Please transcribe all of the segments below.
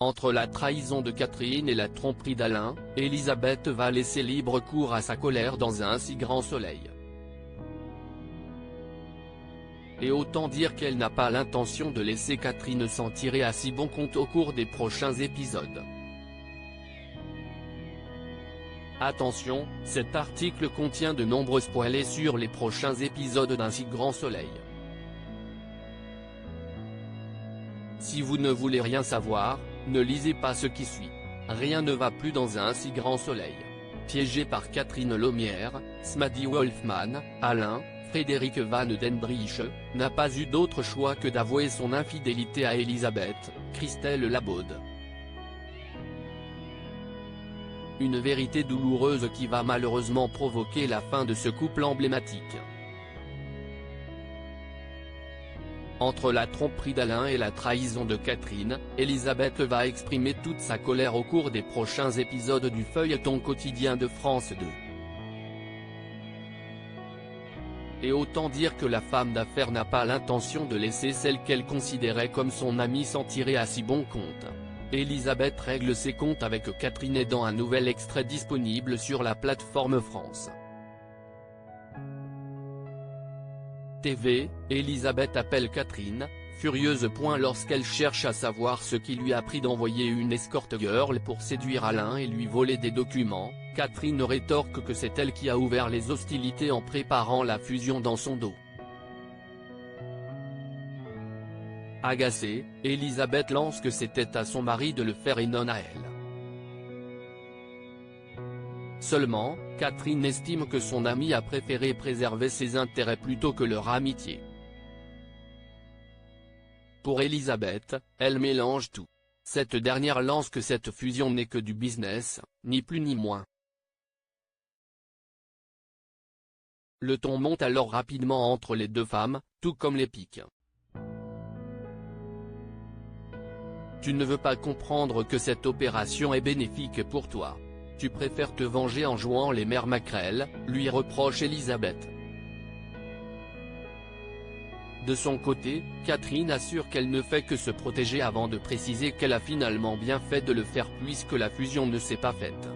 Entre la trahison de Catherine et la tromperie d'Alain, Elisabeth va laisser libre cours à sa colère dans un si grand soleil. Et autant dire qu'elle n'a pas l'intention de laisser Catherine s'en tirer à si bon compte au cours des prochains épisodes. Attention, cet article contient de nombreux spoilers sur les prochains épisodes d'Un si grand soleil. Si vous ne voulez rien savoir, ne lisez pas ce qui suit. Rien ne va plus dans Un si grand soleil. Piégé par Catherine Lomière, Smaddy Wolfman, Alain, Frédéric Van den Drieche, n'a pas eu d'autre choix que d'avouer son infidélité à Elisabeth, Christelle Labaude. Une vérité douloureuse qui va malheureusement provoquer la fin de ce couple emblématique. Entre la tromperie d'Alain et la trahison de Catherine, Elisabeth va exprimer toute sa colère au cours des prochains épisodes du feuilleton quotidien de France 2. Et autant dire que la femme d'affaires n'a pas l'intention de laisser celle qu'elle considérait comme son amie s'en tirer à si bon compte. Elisabeth règle ses comptes avec Catherine dans un nouvel extrait disponible sur la plateforme France TV, Elisabeth appelle Catherine, furieuse. Lorsqu'elle cherche à savoir ce qui lui a pris d'envoyer une escort girl pour séduire Alain et lui voler des documents, Catherine rétorque que c'est elle qui a ouvert les hostilités en préparant la fusion dans son dos. Agacée, Elisabeth lance que c'était à son mari de le faire et non à elle. Seulement, Catherine estime que son amie a préféré préserver ses intérêts plutôt que leur amitié. Pour Elisabeth, elle mélange tout. Cette dernière lance que cette fusion n'est que du business, ni plus ni moins. Le ton monte alors rapidement entre les deux femmes, tout comme les piques. Tu ne veux pas comprendre que cette opération est bénéfique pour toi. Tu préfères te venger en jouant les mères maquerelles, lui reproche Elisabeth. De son côté, Catherine assure qu'elle ne fait que se protéger avant de préciser qu'elle a finalement bien fait de le faire puisque la fusion ne s'est pas faite.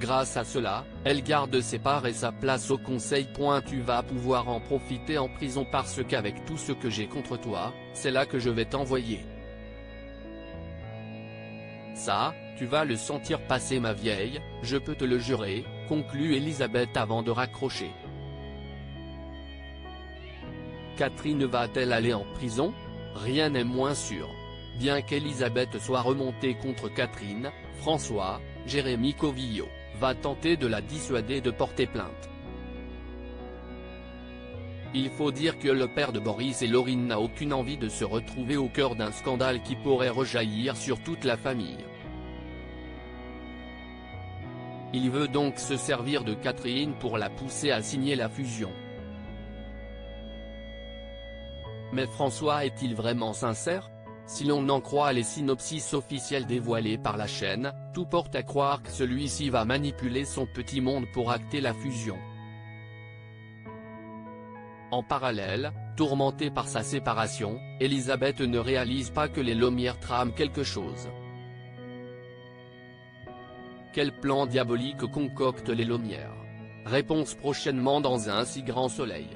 Grâce à cela, elle garde ses parts et sa place au conseil. Tu vas pouvoir en profiter en prison parce qu'avec tout ce que j'ai contre toi, c'est là que je vais t'envoyer. Ça, tu vas le sentir passer ma vieille, je peux te le jurer, conclut Elisabeth avant de raccrocher. Catherine va-t-elle aller en prison? Rien n'est moins sûr. Bien qu'Elisabeth soit remontée contre Catherine, François, Jérémy Covillo, va tenter de la dissuader de porter plainte. Il faut dire que le père de Boris et Laurine n'a aucune envie de se retrouver au cœur d'un scandale qui pourrait rejaillir sur toute la famille. Il veut donc se servir de Catherine pour la pousser à signer la fusion. Mais François est-il vraiment sincère? Si l'on en croit les synopsis officiels dévoilés par la chaîne, tout porte à croire que celui-ci va manipuler son petit monde pour acter la fusion. En parallèle, tourmentée par sa séparation, Elisabeth ne réalise pas que les Lomière trament quelque chose. Quel plan diabolique concoctent les Lomière? Réponse prochainement dans Un si grand soleil.